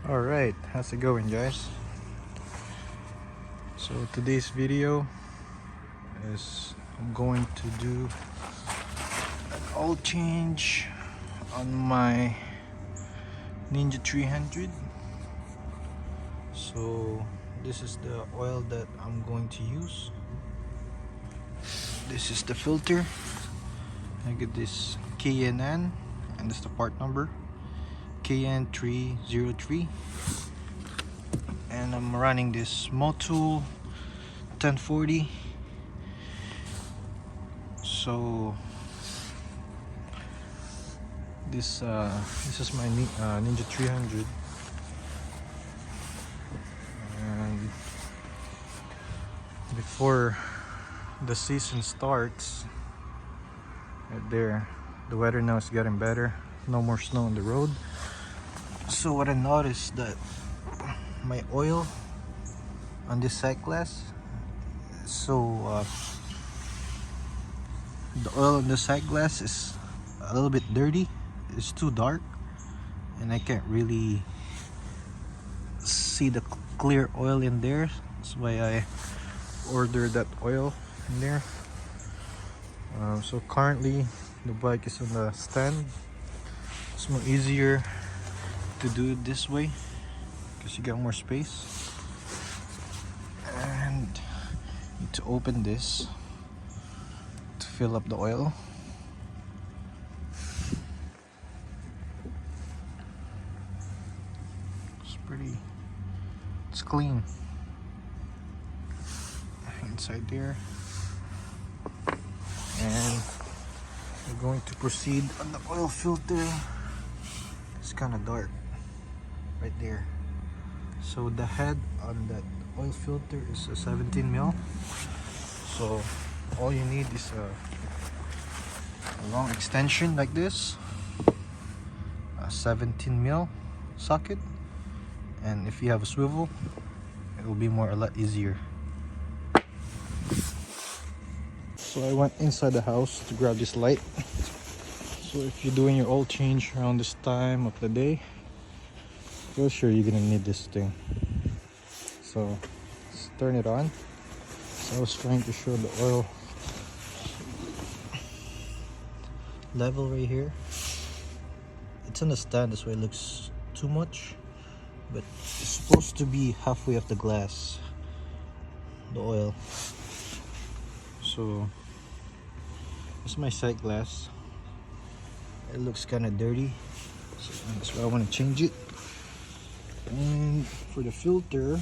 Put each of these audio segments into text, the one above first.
Alright, how's it going, guys? So today's video is I'm going to do an oil change on my Ninja 300. So this is the oil that I'm going to use. This is the filter. I get this KNN, and this is the part number KN303, and I'm running this MOTUL 1040. So this is my Ninja 300, and before the season starts, right there, the weather now is getting better. No more snow on the road. So what I noticed that my oil on this sight glass, so the oil on the sight glass is a little bit dirty. It's too dark, and I can't really see the clear oil in there. That's why I ordered that oil in there. So currently the bike is on the stand. It's more easier to do it this way because you get more space, and you need to open this to fill up the oil. It's clean inside there, and we're going to proceed on the oil filter. It's kind of dark right there. So the head on that oil filter is a 17 mil. So all you need is a long extension like this, a 17 mil socket, and if you have a swivel, it will be a lot easier. So I went inside the house to grab this light. So if you're doing your oil change around this time of the day, for sure you're gonna need this thing. So let's turn it on. So I was trying to show the oil level right here. It's on the stand, that's why it looks too much, but it's supposed to be halfway up the glass, the oil. So this is my sight glass. It looks kind of dirty, so that's why I want to change it. And for the filter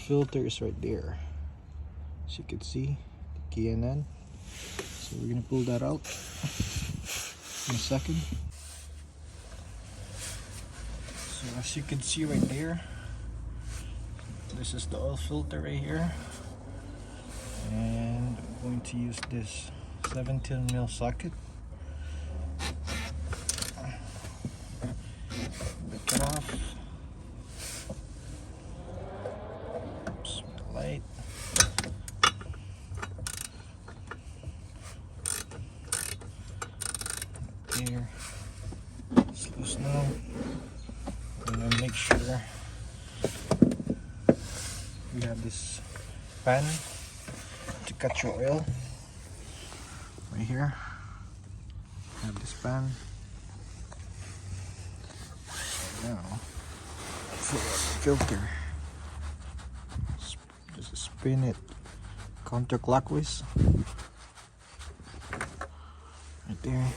is right there, as you can see, the KNN. So we're gonna pull that out in a second. So as you can see right there, this is the oil filter right here, and I'm going to use this 17 mil socket. Break it off. Oops, the light. Here, it's loose now. And then make sure you have this pan to cut your oil. Right here, have this pan. Now, fill up the filter. Just spin it counterclockwise. Right there.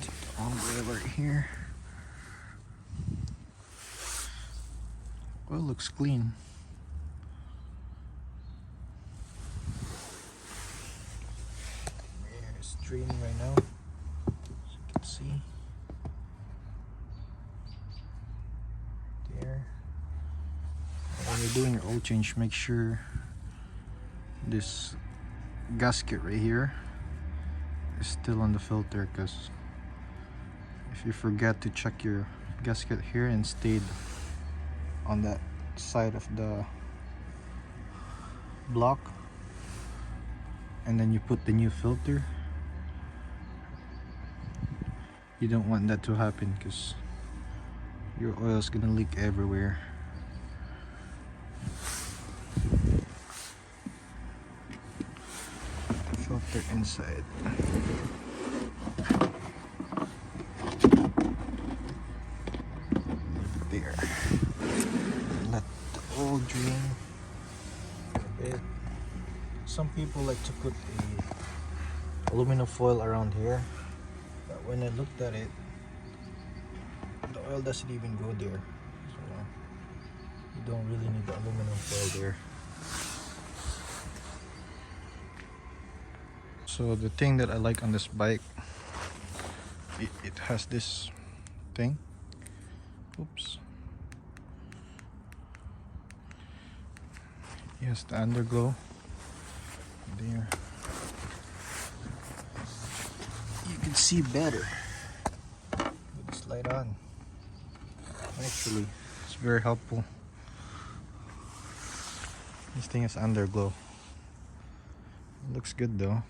Take the oil right here. Oil looks clean. It's draining right now, as you can see. There. When you're doing your oil change, make sure this gasket right here is still on the filter, because if you forget to check your gasket here and stayed on that side of the block, and then you put the new filter. You don't want that to happen because your oil is gonna leak everywhere. Filter inside. There. Let the oil drain a bit. Some people like to put a aluminum foil around here, but when I looked at it, the oil doesn't even go there, so you don't really need the aluminum foil there. So the thing that I like on this bike, it has this thing. Oops. Yes, the underglow there. You can see better with this light on. Actually, it's very helpful. This thing is underglow. It looks good though.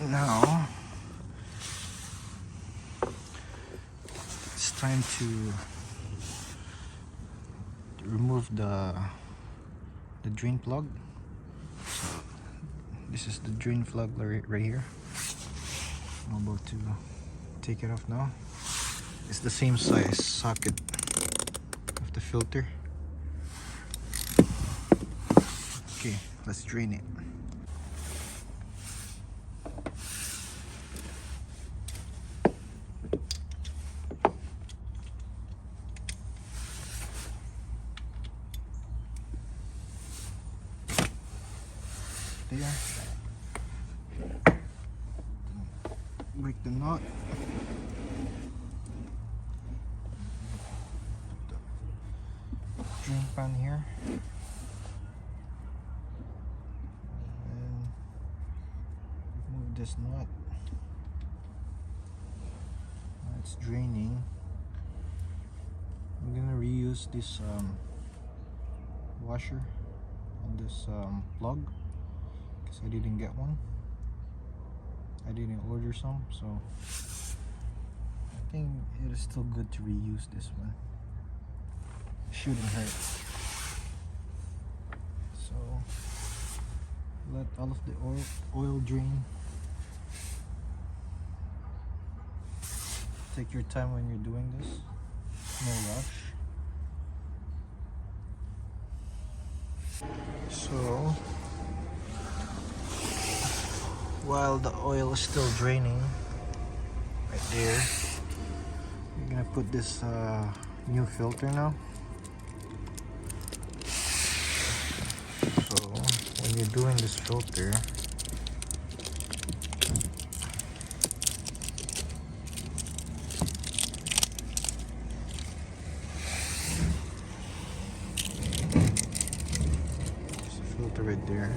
Now it's time to remove the drain plug. So this is the drain plug right here. I'm about to take it off now. It's the same size socket of the filter. Okay, let's drain it. There. Break the knot. Drain pan here. And remove this knot. Now it's draining. I'm gonna reuse this washer on this plug. I didn't get one. I didn't order some, so I think it is still good to reuse this one. Shouldn't hurt. So let all of the oil drain. Take your time when you're doing this. No rush. So while the oil is still draining right there, you're gonna put this new filter now. So when you're doing this filter, there's a filter right there.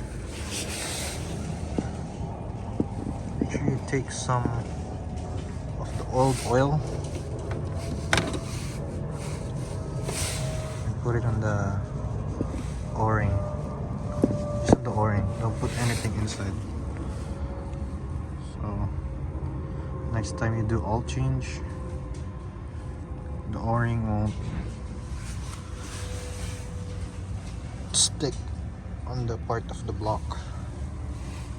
Make sure you take some of the old oil and put it on the o-ring. Just on the o-ring, don't put anything inside. So next time you do oil change, the o-ring won't stick on the part of the block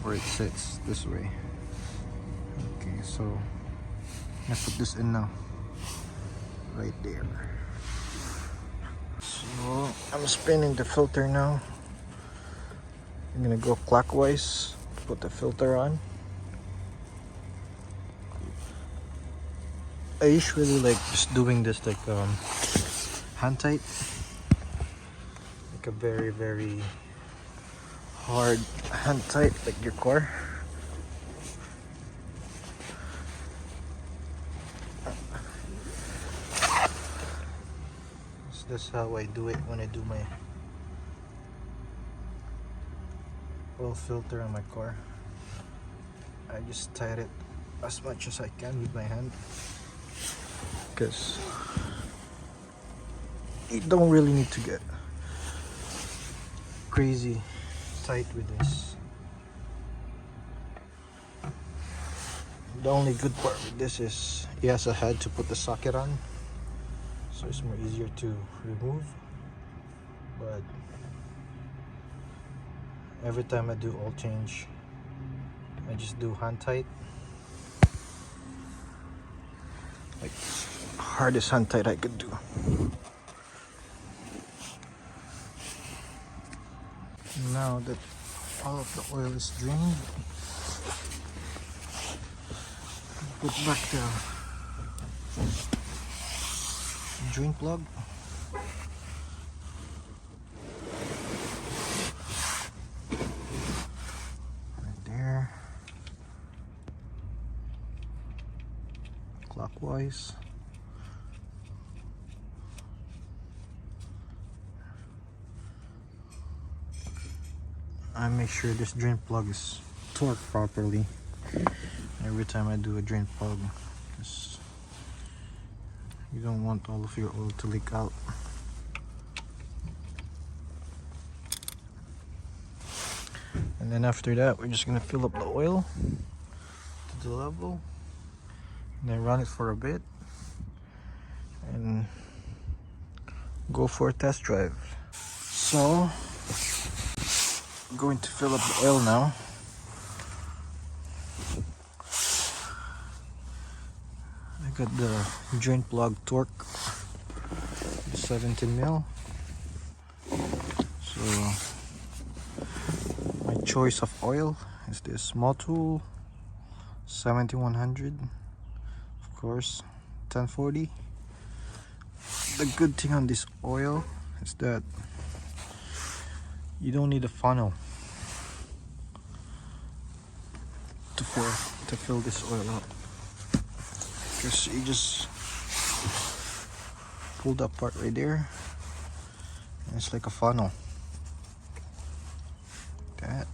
where it sits this way. Okay, so I'm gonna put this in now, right there. So I'm spinning the filter now. I'm gonna go clockwise, put the filter on. I usually like just doing this like hand tight, like a very hard hand tight, like your car. That's how I do it when I do my oil filter on my car. I just tight it as much as I can with my hand, because you don't really need to get crazy tight with this. The only good part with this is it has a head to put the socket on, so it's more easier to remove. But every time I do oil change, I just do hand tight, like hardest hand tight I could do. Now that all of the oil is drained, put back the drain plug. Right there. Clockwise. I make sure this drain plug is torqued properly every time I do a drain plug, because you don't want all of your oil to leak out. And then after that, we're just gonna fill up the oil to the level and then run it for a bit and go for a test drive. So I'm going to fill up the oil now. I got the drain plug torque 17 mil. So my choice of oil is this MOTUL 7100, of course 1040. The good thing on this oil is that you don't need a funnel to fill this oil up, because you just pull that part right there and it's like a funnel. That.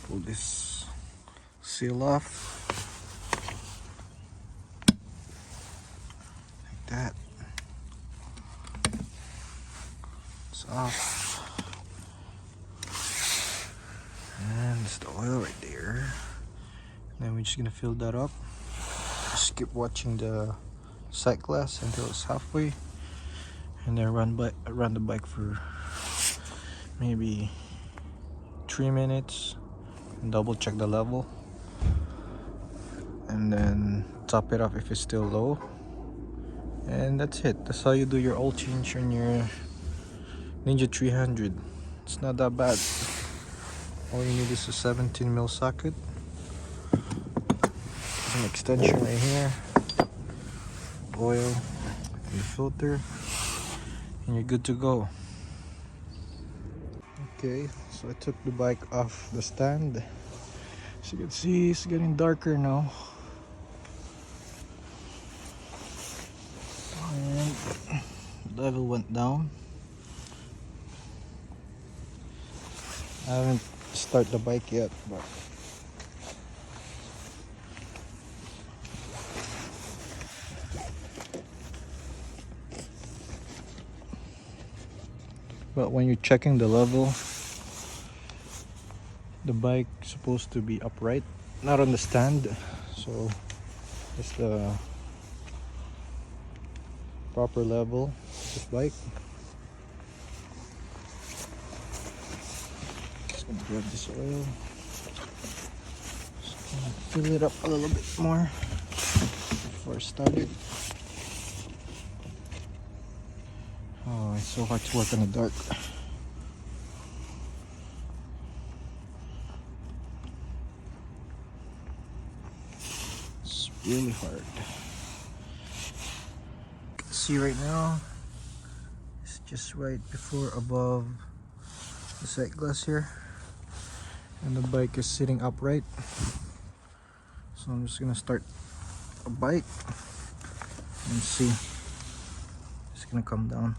Pull this seal off like that. It's off. And it's the oil right there. Then we're just gonna fill that up. Just keep watching the sight glass until it's halfway, and then run the bike for maybe 3 minutes and double check the level, and then top it up if it's still low. And that's it. That's how you do your oil change on your Ninja 300. It's not that bad. All you need is a 17 mil socket, an extension right here, oil, and the filter, and you're good to go. Okay, so I took the bike off the stand. As you can see, it's getting darker now. And the level went down. I haven't started the bike yet, but when you're checking the level, the bike is supposed to be upright, not on the stand, so it's the proper level of this bike. Just gonna grab this oil, just gonna fill it up a little bit more before I start it. Oh, it's so hard to work in the dark. It's really hard. See right now, it's just right before above the sight glass here, and the bike is sitting upright. So I'm just gonna start a bike and see. It's gonna come down.